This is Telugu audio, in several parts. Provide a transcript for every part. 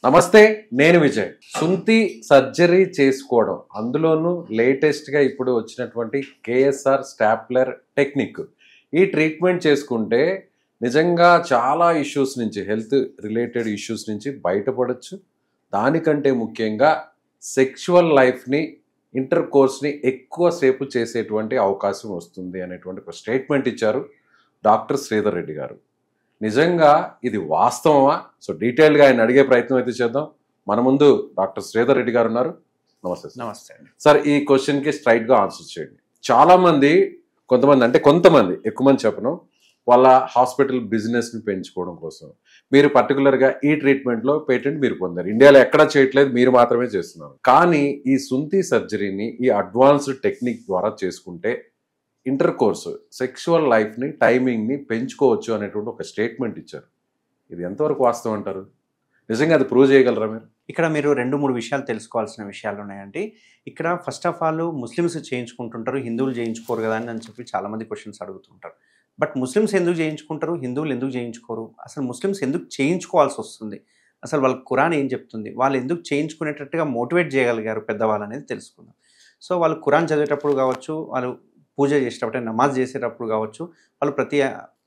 నమస్తే, నేను విజయ్. సుంతి సర్జరీ చేసుకోవడం, అందులోనూ లేటెస్ట్గా ఇప్పుడు వచ్చినటువంటి కేఎస్ఆర్ స్టాప్లర్ టెక్నిక్. ఈ ట్రీట్మెంట్ చేసుకుంటే నిజంగా చాలా ఇష్యూస్ నుంచి, హెల్త్ రిలేటెడ్ ఇష్యూస్ నుంచి బయటపడవచ్చు. దానికంటే ముఖ్యంగా సెక్షువల్ లైఫ్ని, ఇంటర్ కోర్స్ని ఎక్కువసేపు చేసేటువంటి అవకాశం వస్తుంది అనేటువంటి ఒక స్టేట్మెంట్ ఇచ్చారు డాక్టర్ శ్రీధర్ రెడ్డి గారు. నిజంగా ఇది వాస్తవమా? సో డీటెయిల్గా ఆయన అడిగే ప్రయత్నం అయితే చేద్దాం. మన ముందు డాక్టర్ శ్రీధర్ రెడ్డి గారు ఉన్నారు. నమస్తే సార్. నమస్తే అండి. సార్, ఈ క్వశ్చన్కి స్ట్రైట్గా ఆన్సర్ చేయండి. చాలామంది, కొంతమంది ఎక్కువ మంది చెప్పను, వాళ్ళ హాస్పిటల్ బిజినెస్ని పెంచుకోవడం కోసం మీరు పర్టికులర్గా ఈ ట్రీట్మెంట్లో పేటెంట్ మీరు పొందారు. ఇండియాలో ఎక్కడా చేయట్లేదు, మీరు మాత్రమే చేస్తున్నారు. కానీ ఈ సుంతి సర్జరీని ఈ అడ్వాన్స్డ్ టెక్నిక్ ద్వారా చేసుకుంటే ఇంటర్ కోర్సు సెక్షువల్ లైఫ్ని, టైమింగ్ని పెంచుకోవచ్చు అనేటువంటి ఒక స్టేట్మెంట్ ఇచ్చారు. ఇది ఎంతవరకు వాస్తవం అంటారు? నిజంగా అది ప్రూవ్ చేయగలరా మీరు? ఇక్కడ మీరు 2-3 విషయాలు తెలుసుకోవాల్సిన విషయాలు ఉన్నాయండి. ఇక్కడ ఫస్ట్ ఆఫ్ ఆల్ ముస్లిమ్స్ చేయించుకుంటుంటారు, హిందువులు చేయించుకోరు కదా అని చెప్పి చాలామంది క్వశ్చన్స్ అడుగుతుంటారు. బట్ ముస్లిమ్స్ ఎందుకు చేయించుకుంటారు, హిందువులు ఎందుకు చేయించుకోరు? అసలు ముస్లిమ్స్ ఎందుకు చేయించుకోవాల్సి వస్తుంది? అసలు వాళ్ళ ఖురాన్ ఏం చెప్తుంది? వాళ్ళు ఎందుకు చేయించుకునేటట్టుగా మోటివేట్ చేయగలిగారు పెద్దవాళ్ళు అనేది తెలుసుకుందాం. సో వాళ్ళు ఖురాన్ చదివేటప్పుడు కావచ్చు, వాళ్ళు పూజ చేసేటప్పుడు, నమాజ్ చేసేటప్పుడు కావచ్చు, వాళ్ళు ప్రతి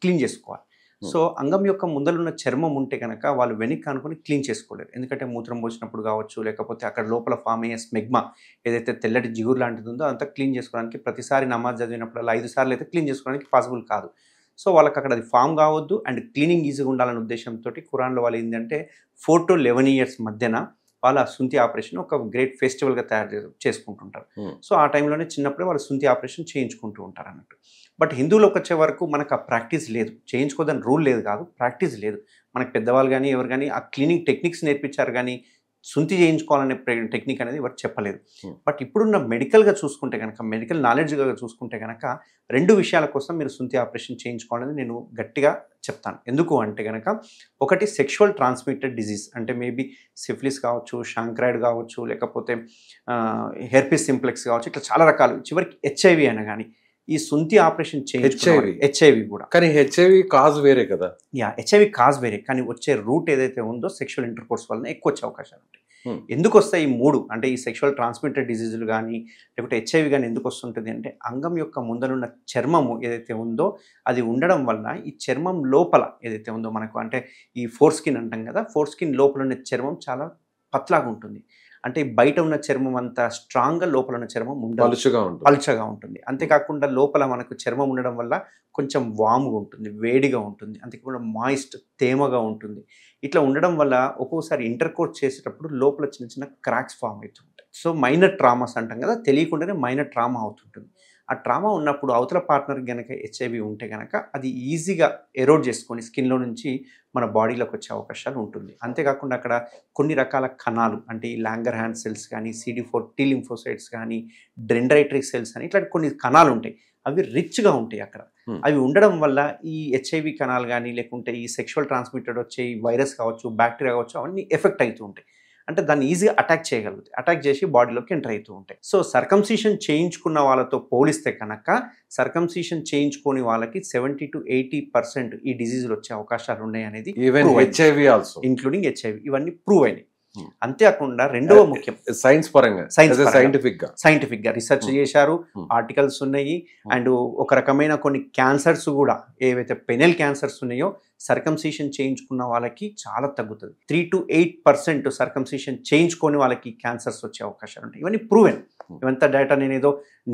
క్లీన్ చేసుకోవాలి. సో అంగం యొక్క ముందలున్న చర్మం ఉంటే కనుక వాళ్ళు వెనక్కి అనుకుని క్లీన్ చేసుకోలేరు. ఎందుకంటే మూత్రం పోసినప్పుడు కావచ్చు, లేకపోతే అక్కడ లోపల ఫామ్ అయ్యే స్మెగ్మా ఏదైతే తెల్లటి జిగురు లాంటిది ఉందో అంతా క్లీన్ చేసుకోవడానికి ప్రతిసారి నమాజ్ చదివినప్పుడు 5 సార్లు అయితే క్లీన్ చేసుకోవడానికి పాసిబుల్ కాదు. సో వాళ్ళకి అక్కడ అది ఫామ్ కావద్దు అండ్ క్లీనింగ్ ఈజీగా ఉండాలనే ఉద్దేశంతో ఖురాన్లో వాళ్ళు ఏంటంటే 4 to 11 years మధ్యన వాళ్ళ సుంతి ఆపరేషన్ ఒక గ్రేట్ ఫెస్టివల్గా తయారు చేసుకుంటుంటారు. సో ఆ టైంలోనే చిన్నప్పుడే వాళ్ళు సుంతి ఆపరేషన్ చేయించుకుంటూ ఉంటారు అన్నట్టు. బట్ హిందువులోకి వచ్చే వరకు మనకు ఆ ప్రాక్టీస్ లేదు. చేయించుకోదని రూల్ లేదు కాదు, ప్రాక్టీస్ లేదు. మనకు పెద్దవాళ్ళు కానీ ఎవరు కానీ ఆ క్లీనింగ్ టెక్నిక్స్ నేర్పించారు, కానీ సుంతి చేయించుకోవాలనే టెక్నిక్ అనేది ఎవరు చెప్పలేదు. బట్ ఇప్పుడున్న మెడికల్గా చూసుకుంటే కనుక, మెడికల్ నాలెడ్జ్గా చూసుకుంటే కనుక 2 విషయాల కోసం మీరు సుంతి ఆపరేషన్ చేయించుకోవాలని నేను గట్టిగా చెప్తాను. ఎందుకు అంటే కనుక, ఒకటి సెక్షువల్ ట్రాన్స్మిటెడ్ డిజీజ్, అంటే మేబీ సిఫిలిస్ కావచ్చు, షాంక్రాయిడ్ కావచ్చు, లేకపోతే హెర్పిస్ సింప్లెక్స్ కావచ్చు, ఇట్లా చాలా రకాలు. చివరికి హెచ్ఐవి అయినా కానీ ఈ సుంతి ఆపరేషన్ హెచ్ఐవి కూడా. కానీ హెచ్ఐవి కాజ్ వేరే కదా? హెచ్ఐవి కాజ్ వేరే, కానీ వచ్చే రూట్ ఏదైతే ఉందో సెక్షువల్ ఇంటర్ కోర్స్ వలన ఎక్కువ వచ్చే అవకాశాలు ఉంటాయి. ఎందుకు వస్తాయి ఈ 3 అంటే ఈ సెక్షువల్ ట్రాన్స్మిటెడ్ డిజీజులు కానీ లేకపోతే హెచ్ఐవి కానీ ఎందుకు వస్తుంటుంది అంటే, అంగం యొక్క ముందరున్న చర్మము ఏదైతే ఉందో అది ఉండడం వల్ల ఈ చర్మం లోపల ఏదైతే ఉందో మనకు, అంటే ఈ ఫోర్ స్కిన్ అంటాం కదా, ఫోర్ స్కిన్ లోపల ఉన్న చర్మం చాలా పత్లాగా ఉంటుంది. అంటే బయట ఉన్న చర్మం అంతా స్ట్రాంగ్గా, లోపల ఉన్న చర్మం పలుచగా ఉంటుంది. అంతేకాకుండా లోపల మనకు చర్మం ఉండడం వల్ల కొంచెం వాముగా ఉంటుంది, వేడిగా ఉంటుంది, అంతేకాకుండా మాయిస్ట్, తేమగా ఉంటుంది. ఇట్లా ఉండడం వల్ల ఒక్కోసారి ఇంటర్ కోర్స్ చేసేటప్పుడు లోపల చిన్న చిన్న క్రాక్స్ ఫామ్ అవుతుంటాయి. సో మైనర్ ట్రామాస్ అంటాం కదా, తెలియకుండానే మైనర్ ట్రామా అవుతుంటుంది. ఆ ట్రామా ఉన్నప్పుడు అవతల పార్ట్నర్ కనుక హెచ్ఐవి ఉంటే కనుక అది ఈజీగా ఎరోడ్ చేసుకొని స్కిన్లో నుంచి మన బాడీలోకి వచ్చే అవకాశాలు ఉంటుంది. అంతేకాకుండా అక్కడ కొన్ని రకాల కణాలు, అంటే ఈ లాంగర్ హ్యాండ్ సెల్స్ కానీ, CD4 T లింఫోసైట్స్ కానీ, డెండ్రైట్రిక్ సెల్స్ అని ఇట్లాంటి కొన్ని కణాలు ఉంటాయి. అవి రిచ్గా ఉంటాయి అక్కడ. అవి ఉండడం వల్ల ఈ హెచ్ఐవి కణాలు కానీ, లేకుంటే ఈ సెక్షువల్ ట్రాన్స్మిటెడ్ వచ్చే ఈ వైరస్ కావచ్చు, బ్యాక్టీరియా కావచ్చు, అవన్నీ ఎఫెక్ట్ అవుతూ ఉంటాయి. అంటే దాన్ని ఈజీగా అటాక్ చేయగలుగుతాయి, అటాక్ చేసి బాడీలోకి ఎంటర్ అవుతూ ఉంటాయి. సో సర్కంసిషన్ చేయించుకున్న వాళ్ళతో పోలిస్తే కనుక సర్కంసిషన్ చేయించుకోని వాళ్ళకి 70 to 80% ఈ డిజీజులు వచ్చే అవకాశాలు ఉన్నాయి అనేది, ఇంక్లూడింగ్ హెచ్ఐవి, ఇవన్నీ ప్రూవ్ అయినాయి. అంతేకాకుండా రెండవ ముఖ్యం, సైన్స్ పరంగా సైంటిఫిక్ గా రీసెర్చ్ చేశారు, ఆర్టికల్స్ ఉన్నాయి. అండ్ ఒక రకమైన కొన్ని క్యాన్సర్స్ కూడా, ఏవైతే పెనెల్ క్యాన్సర్స్ ఉన్నాయో సర్కంసిషన్ చేయించుకున్న వాళ్ళకి చాలా తగ్గుతుంది. 3 to 8% సర్కంసిషన్ చేయించుకొని వాళ్ళకి క్యాన్సర్స్ వచ్చే అవకాశాలు ఉంటాయి. ఇవన్నీ ప్రూవెన్. ఇవంతా డేటా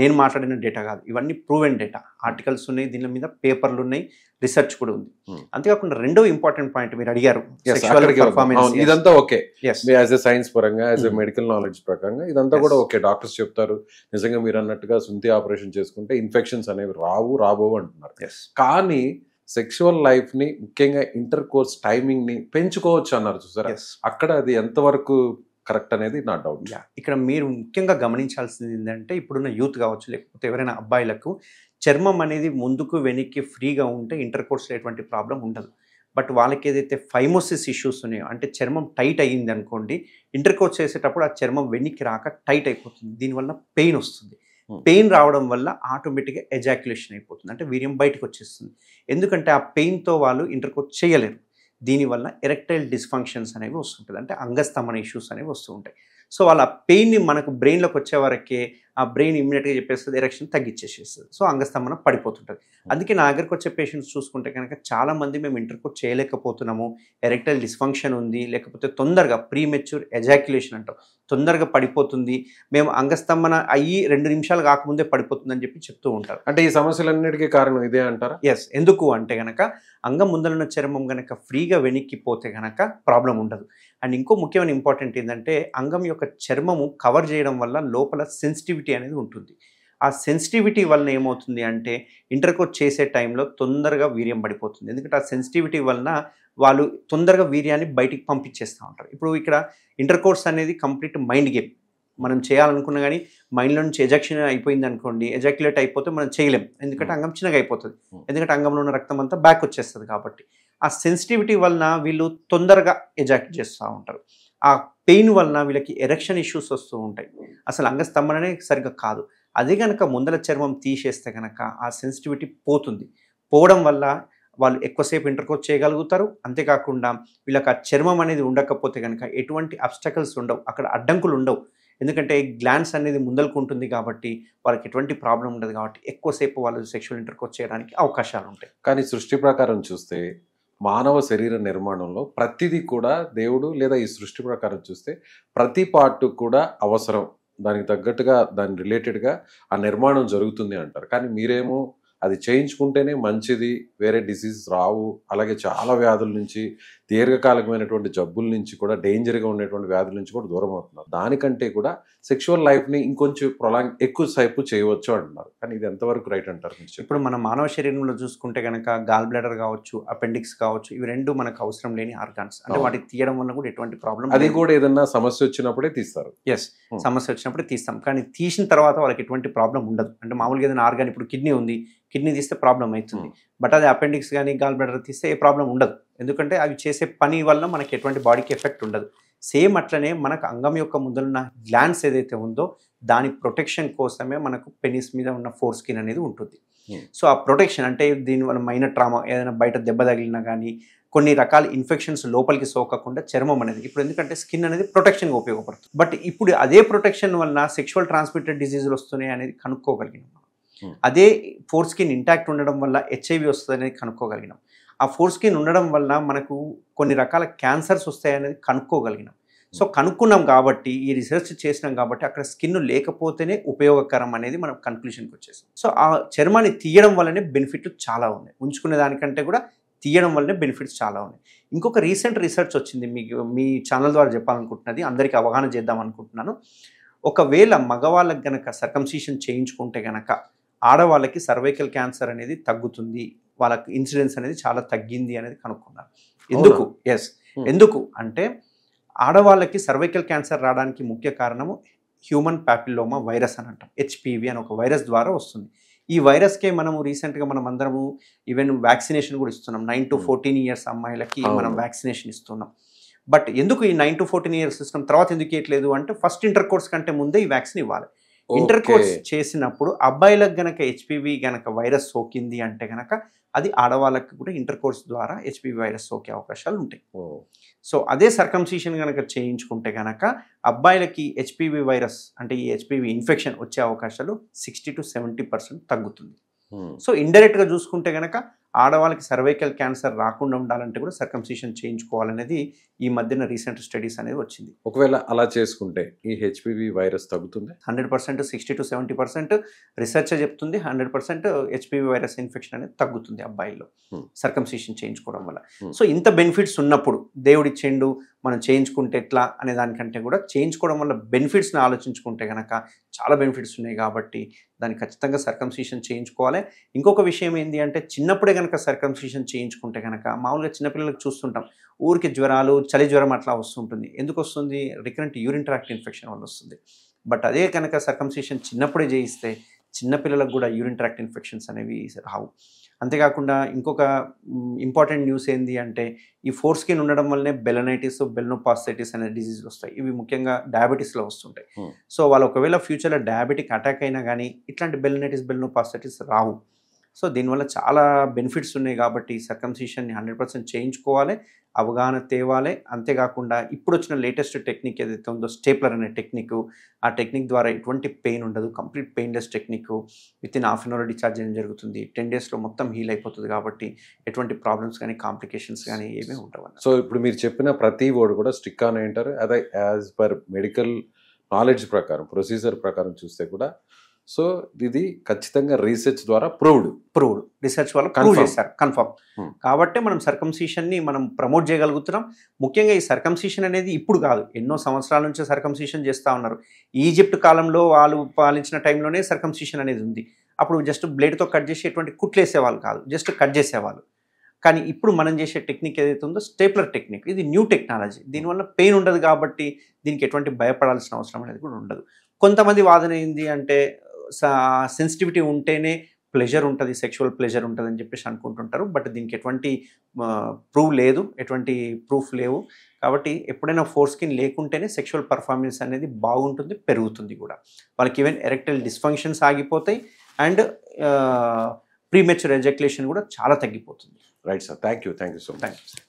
నేను మాట్లాడిన డేటా కాదు, ఇవన్నీ ప్రూవెన్ డేటా. ఆర్టికల్స్ ఉన్నాయి, దీని మీద పేపర్లు ఉన్నాయి, రీసెర్చ్ కూడా ఉంది. అంతేకాకుండా రెండో ఇంపార్టెంట్ పాయింట్ మీరు అడిగారు, ఇదంతా ఓకే యాజ్ ఎ సైన్స్ పరంగా, యాజ్ ఎ మెడికల్ నాలెడ్జ్ ప్రకారంగా ఇదంతా కూడా ఓకే. డాక్టర్స్ చెప్తారు నిజంగా మీరు అన్నట్టుగా సుంతి ఆపరేషన్ చేసుకుంటే ఇన్ఫెక్షన్స్ అనేవి రాబోవు అంటున్నారు. కానీ సెక్షువల్ లైఫ్ ని, ముఖ్యంగా ఇంటర్ కోర్స్ టైమింగ్ ని పెంచుకోవచ్చు అన్నారు చూసారా, అక్కడ అది ఎంతవరకు కరెక్ట్ అనేది నా డౌట్. ఇక్కడ మీరు ముఖ్యంగా గమనించాల్సింది ఏంటంటే, ఇప్పుడున్న యూత్ కావచ్చు, లేకపోతే ఎవరైనా అబ్బాయిలకు చర్మం అనేది ముందుకు వెనక్కి ఫ్రీగా ఉంటే ఇంటర్ కోర్స్లో ఎటువంటి ప్రాబ్లం ఉండదు. బట్ వాళ్ళకి ఏదైతే ఫైమోసిస్ ఇష్యూస్ ఉన్నాయో, అంటే చర్మం టైట్ అయ్యింది అనుకోండి, ఇంటర్ కోర్స్ చేసేటప్పుడు ఆ చర్మం వెనక్కి రాక టైట్ అయిపోతుంది. దీనివల్ల పెయిన్ వస్తుంది. పెయిన్ రావడం వల్ల ఆటోమేటిక్గా ఎజాక్యులేషన్ అయిపోతుంది, అంటే వీర్యం బయటకు వచ్చేస్తుంది. ఎందుకంటే ఆ పెయిన్తో వాళ్ళు ఇంటర్ కోర్స్ చేయలేరు. దీనివల్ల ఎరెక్టైల్ డిస్ఫంక్షన్స్ అనేవి వస్తుంటుంది, అంటే అంగస్తంభన ఇష్యూస్ అనేవి వస్తూ ఉంటాయి. సో వాళ్ళ పెయిన్ని మనకు బ్రెయిన్లోకి వచ్చే వరకే ఆ బ్రెయిన్ ఇమ్మీడియట్గా చెప్పేస్తుంది, ఎరెక్షన్ తగ్గించేసేస్తుంది. సో అంగస్తంభన పడిపోతుంటుంది. అందుకే నా దగ్గరకు వచ్చే పేషెంట్స్ చూసుకుంటే కనుక చాలామంది మేము ఇంటర్కోర్స్ చేయలేకపోతున్నాము, ఎరెక్టైల్ డిస్ఫంక్షన్ ఉంది, లేకపోతే తొందరగా ప్రీమెచ్యూర్ ఎజాక్యులేషన్ అంటాం, తొందరగా పడిపోతుంది, మేము అంగస్తంభన అయ్యి 2 నిమిషాలు కాకముందే పడిపోతుందని చెప్తూ ఉంటారు. అంటే ఈ సమస్యలన్నిటికీ కారణం ఇదే అంటారా? ఎస్. ఎందుకు అంటే గనక అంగం ముందలున్న చర్మం గనక ఫ్రీగా వెనక్కిపోతే గనక ప్రాబ్లం ఉండదు. అండ్ ఇంకో ముఖ్యమైన ఇంపార్టెంట్ ఏంటంటే అంగం యొక్క చర్మము కవర్ చేయడం వల్ల లోపల సెన్సిటివిటీ అనేది ఉంటుంది. ఆ సెన్సిటివిటీ వలన ఏమవుతుంది అంటే ఇంటర్కోర్స్ చేసే టైంలో తొందరగా వీర్యం పడిపోతుంది. ఎందుకంటే ఆ సెన్సిటివిటీ వలన వాళ్ళు తొందరగా వీర్యాన్ని బయటికి పంపించేస్తూ ఉంటారు. ఇప్పుడు ఇక్కడ ఇంటర్కోర్స్ అనేది కంప్లీట్ మైండ్ గేమ్. మనం చేయాలనుకున్నా కానీ మైండ్లో నుంచి ఎజెక్షన్ అయిపోయింది అనుకోండి, ఎజాక్యులేట్ అయిపోతే మనం చేయలేం, ఎందుకంటే అంగం చిన్నగా అయిపోతుంది, ఎందుకంటే అంగంలో ఉన్న రక్తం అంతా బ్యాక్ వచ్చేస్తుంది. కాబట్టి ఆ సెన్సిటివిటీ వలన వీళ్ళు తొందరగా ఎజాక్యులేట్ చేస్తూ ఉంటారు. ఆ పెయిన్ వలన వీళ్ళకి ఎరెక్షన్ ఇష్యూస్ వస్తూ ఉంటాయి. అసలు అంగస్తంభననే సరిగ్గా కాదు. అదే కనుక ముందల చర్మం తీసేస్తే కనుక ఆ సెన్సిటివిటీ పోతుంది. పోవడం వల్ల వాళ్ళు ఎక్కువసేపు ఇంటర్కోర్స్ చేయగలుగుతారు. అంతేకాకుండా వీళ్ళకి ఆ చర్మం అనేది ఉండకపోతే కనుక ఎటువంటి అబ్స్టకల్స్ ఉండవు, అక్కడ అడ్డంకులు ఉండవు. ఎందుకంటే గ్లాన్స్ అనేది ముందలకు ఉంటుంది కాబట్టి వాళ్ళకి ఎటువంటి ప్రాబ్లం ఉండదు. కాబట్టి ఎక్కువసేపు వాళ్ళు సెక్షువల్ ఇంటర్కోర్స్ చేయడానికి అవకాశాలు ఉంటాయి. కానీ సృష్టి ప్రకారం చూస్తే మానవ శరీర నిర్మాణంలో ప్రతిదీ కూడా దేవుడు లేదా ఈ సృష్టి ప్రకారం చూస్తే ప్రతి పార్ట్ కూడా అవసరం, దానికి తగ్గట్టుగా దాని రిలేటెడ్గా ఆ నిర్మాణం జరుగుతుంది అంటారు. కానీ మీరేమో అది చేయించుకుంటేనే మంచిది, వేరే డిసీజ్ రావు, అలాగే చాలా వ్యాధుల నుంచి, దీర్ఘకాలికమైనటువంటి జబ్బుల నుంచి కూడా, డేంజర్గా ఉండేటువంటి వ్యాధుల నుంచి కూడా దూరం అవుతున్నారు. దానికంటే కూడా సెక్షువల్ లైఫ్ని ఇంకొంచెం ఎక్కువ సేపు చేయవచ్చు అంటున్నారు. కానీ ఇది ఎంతవరకు రైట్ అంటారు? ఇప్పుడు మన మానవ శరీరంలో చూసుకుంటే కనుక గాల్ బ్లాడర్ కావచ్చు, అపెండిక్స్ కావచ్చు, ఇవి 2 మనకు అవసరం లేని ఆర్గాన్స్. అంటే వాటికి తీయడం వల్ల కూడా ఎటువంటి ప్రాబ్లం, అది కూడా ఏదన్నా సమస్య వచ్చినప్పుడే తీస్తారు. ఎస్, సమస్య వచ్చినప్పుడే తీస్తాం. కానీ తీసిన తర్వాత వాళ్ళకి ఎటువంటి ప్రాబ్లం ఉండదు. అంటే మామూలుగా ఏదైనా ఆర్గాన్, ఇప్పుడు కిడ్నీ ఉంది, కిడ్నీ తీస్తే ప్రాబ్లం అవుతుంది. బట్ అది అపెండిక్స్ కానీ గాల్ బ్లాడర్ తీస్తే ఏ ప్రాబ్లం ఉండదు. ఎందుకంటే అవి చేసే పని వల్ల మనకి ఎటువంటి బాడీకి ఎఫెక్ట్ ఉండదు. సేమ్ అట్లనే మనకు అంగం యొక్క ముందున్న గ్లాన్స్ ఏదైతే ఉందో దాని ప్రొటెక్షన్ కోసమే మనకు పెనిస్ మీద ఉన్న ఫోర్ స్కిన్ అనేది ఉంటుంది. సో ఆ ప్రొటెక్షన్ అంటే దీనివల్ల మైనర్ ట్రామా, ఏదైనా బయట దెబ్బ తగిలినా కానీ కొన్ని రకాల ఇన్ఫెక్షన్స్ లోపలికి సోకకుండా చర్మం అనేది, ఇప్పుడు ఎందుకంటే స్కిన్ అనేది ప్రొటెక్షన్గా ఉపయోగపడుతుంది. బట్ ఇప్పుడు అదే ప్రొటెక్షన్ వలన సెక్షువల్ ట్రాన్స్మిటెడ్ డిసీజులు వస్తున్నాయి అనేది కనుక్కోగలిగినాం. అదే ఫోర్ స్కిన్ ఇంటాక్ట్ ఉండడం వల్ల హెచ్ఐవి వస్తుంది అనేది కనుక్కోగలిగినాం. ఆ ఫోర్ స్కిన్ ఉండడం వల్ల మనకు కొన్ని రకాల క్యాన్సర్స్ వస్తాయి అనేది కనుక్కోగలిగినాం. సో కనుక్కున్నాం కాబట్టి, ఈ రీసెర్చ్ చేసినాం కాబట్టి అక్కడ స్కిన్ లేకపోతేనే ఉపయోగకరం అనేది మనం కన్క్లూషన్కి వచ్చేసాం. సో ఆ చర్మాన్ని తీయడం వల్లనే బెనిఫిట్లు చాలా ఉన్నాయి, ఉంచుకునే దానికంటే కూడా తీయడం వల్లనే బెనిఫిట్స్ చాలా ఉన్నాయి. ఇంకొక రీసెంట్ రీసెర్చ్ వచ్చింది, మీకు మీ ఛానల్ ద్వారా చెప్పాలనుకుంటున్నది, అందరికీ అవగాహన చేద్దాం అనుకుంటున్నాను. ఒకవేళ మగవాళ్ళకి గనక సర్కంసిషన్ చేయించుకుంటే గనక ఆడవాళ్ళకి సర్వైకల్ క్యాన్సర్ అనేది తగ్గుతుంది, వాళ్ళకి ఇన్సిడెన్స్ అనేది చాలా తగ్గింది అనేది కనుక్కున్నారు. ఎందుకు? ఎస్, ఎందుకు అంటే ఆడవాళ్ళకి సర్వైకల్ క్యాన్సర్ రావడానికి ముఖ్య కారణము హ్యూమన్ ప్యాపిల్లోమా వైరస్ అని అంటాం, హెచ్పివి అని ఒక వైరస్ ద్వారా వస్తుంది. ఈ వైరస్కే మనము రీసెంట్గా మనం అందరము ఈవెన్ వ్యాక్సినేషన్ కూడా ఇస్తున్నాం. 9 to 14 years అమ్మాయిలకి మనం వ్యాక్సినేషన్ ఇస్తున్నాం. బట్ ఎందుకు ఈ 9 to 14 years ఇస్తున్నాం, తర్వాత ఎందుకు ఇవ్వట్లేదు అంటే ఫస్ట్ ఇంటర్కోర్స్ కంటే ముందే ఈ వ్యాక్సిన్ ఇవ్వాలి. ఇంటర్కోర్స్ చేసినప్పుడు అబ్బాయిలకు గనక హెచ్పివి గనక వైరస్ సోకింది అంటే గనక అది ఆడవాళ్ళకి కూడా ఇంటర్కోర్స్ ద్వారా హెచ్పివి వైరస్ సోకే అవకాశాలు ఉంటాయి. సో అదే సర్కంసిషన్ కనుక చేయించుకుంటే కనుక అబ్బాయిలకి హెచ్పివి వైరస్ అంటే ఈ హెచ్పివి ఇన్ఫెక్షన్ వచ్చే అవకాశాలు 60 to 70% తగ్గుతుంది. సో ఇండైరెక్ట్గా చూసుకుంటే కనుక ఆడవాళ్ళకి సర్వైకల్ క్యాన్సర్ రాకుండా ఉండాలంటే కూడా సర్కంసిషన్ చేయించుకోవాలనేది ఈ మధ్యన రీసెంట్ స్టడీస్ అనేది వచ్చింది. ఒకవేళ అలా చేసుకుంటే ఈ హెచ్పివి వైరస్ తగ్గుతుంది 100%, 60 to 70% రీసెర్చ్ చెప్తుంది. 100% హెచ్పివి వైరస్ ఇన్ఫెక్షన్ అనేది తగ్గుతుంది అబ్బాయిల్లో సర్కంసిషన్ చేయించుకోవడం వల్ల. సో ఇంత బెనిఫిట్స్ ఉన్నప్పుడు దేవుడిచ్చిండు మనం చేయించుకుంటే ఎట్లా అనే దానికంటే కూడా చేయించుకోవడం వల్ల బెనిఫిట్స్ని ఆలోచించుకుంటే కనుక చాలా బెనిఫిట్స్ ఉన్నాయి కాబట్టి దాన్ని ఖచ్చితంగా సర్కంసిషన్ చేయించుకోవాలి. ఇంకొక విషయం ఏంటి అంటే చిన్నప్పుడే కనుక సర్కంసిషన్ చేయించుకుంటే కనుక మామూలుగా చిన్నపిల్లలకు చూస్తుంటాం ఊరికి జ్వరాలు, చలి జ్వరం అట్లా వస్తుంటుంది. ఎందుకు వస్తుంది? రికరెంట్ యూరిన్ ట్రాక్ట్ ఇన్ఫెక్షన్ వల్ల వస్తుంది. బట్ అదే కనుక సర్కంసిషన్ చిన్నప్పుడే చేయిస్తే చిన్నపిల్లలకు కూడా యూరిన్ ట్రాక్ట్ ఇన్ఫెక్షన్స్ అనేవి రావు. అంతేకాకుండా ఇంకొక ఇంపార్టెంట్ న్యూస్ ఏంటి అంటే ఈ ఫోర్ స్కిన్ ఉండడం వల్లనే బెలనైటిస్, బెల్నోపాస్టైటిస్ అనే డిజీజులు వస్తాయి. ఇవి ముఖ్యంగా డయాబెటీస్లో వస్తుంటాయి. సో వాళ్ళు ఒకవేళ ఫ్యూచర్లో డయాబెటిక్ అటాక్ అయినా కానీ ఇట్లాంటి బెలనైటిస్, బెల్నోపాస్టైటిస్ రావు. సో దీనివల్ల చాలా బెనిఫిట్స్ ఉన్నాయి కాబట్టి సర్కంసిషన్ని 100% చేయించుకోవాలి. అవగాహన తేవాలి. అంతేకాకుండా ఇప్పుడు వచ్చిన లేటెస్ట్ టెక్నిక్ ఏదైతే ఉందో స్టేప్లర్ అనే టెక్నిక్, ఆ టెక్నిక్ ద్వారా ఎటువంటి పెయిన్ ఉండదు, complete painless technique. Within half an hour discharge చేయడం జరుగుతుంది. 10 డేస్లో మొత్తం హీల్ అయిపోతుంది. కాబట్టి ఎటువంటి ప్రాబ్లమ్స్ కానీ కాంప్లికేషన్స్ కానీ ఏమీ ఉండవు. సో ఇప్పుడు మీరు చెప్పిన ప్రతి వర్డ్ కూడా స్టిక్ ఆన్ అంటారు. అదే యాజ్ పర్ మెడికల్ నాలెడ్జ్ ప్రకారం, ప్రొసీజర్ ప్రకారం చూస్తే కూడా సో ఇది ఖచ్చితంగా రీసెర్చ్ ద్వారా ప్రూవ్డ్ రీసెర్చ్ వల్ల ప్రూవ్ చేశారు, కన్ఫర్మ్. కాబట్టి మనం సర్కంసిషన్ని మనం ప్రమోట్ చేయగలుగుతున్నాం. ముఖ్యంగా ఈ సర్కంసిషన్ అనేది ఇప్పుడు కాదు, ఎన్నో సంవత్సరాల నుంచి సర్కంసిషన్ చేస్తూ ఉన్నారు. ఈజిప్ట్ కాలంలో వాళ్ళు పాలించిన టైంలోనే సర్కంసిషన్ అనేది ఉంది. అప్పుడు జస్ట్ బ్లేడ్తో కట్ చేసి ఎటువంటి కుట్లు వేసేవాళ్ళు కాదు, జస్ట్ కట్ చేసేవాళ్ళు. కానీ ఇప్పుడు మనం చేసే టెక్నిక్ ఏదైతే ఉందో స్టేప్లర్ టెక్నిక్, ఇది న్యూ టెక్నాలజీ. దీనివల్ల పెయిన్ ఉండదు కాబట్టి దీనికి ఎటువంటి భయపడాల్సిన అవసరం అనేది కూడా ఉండదు. కొంతమంది వాదన ఏంది అంటే సెన్సిటివిటీ ఉంటేనే ప్లెజర్ ఉంటుంది, సెక్షువల్ ప్లెజర్ ఉంటుంది అని చెప్పేసి అనుకుంటుంటారు. బట్ దీనికి ఎటువంటి ఎటువంటి ప్రూఫ్ లేవు. కాబట్టి ఎప్పుడైనా ఫోర్స్కిన్ లేకుంటేనే సెక్షువల్ పర్ఫార్మెన్స్ అనేది బాగుంటుంది, పెరుగుతుంది కూడా. వాళ్ళకి ఈవెన్ ఎరెక్టైల్ డిస్ఫంక్షన్స్ ఆగిపోతాయి అండ్ ప్రీమెచ్యూర్ ఎజాక్యులేషన్ కూడా చాలా తగ్గిపోతుంది. Right sir, thank you so much. Thank you sir.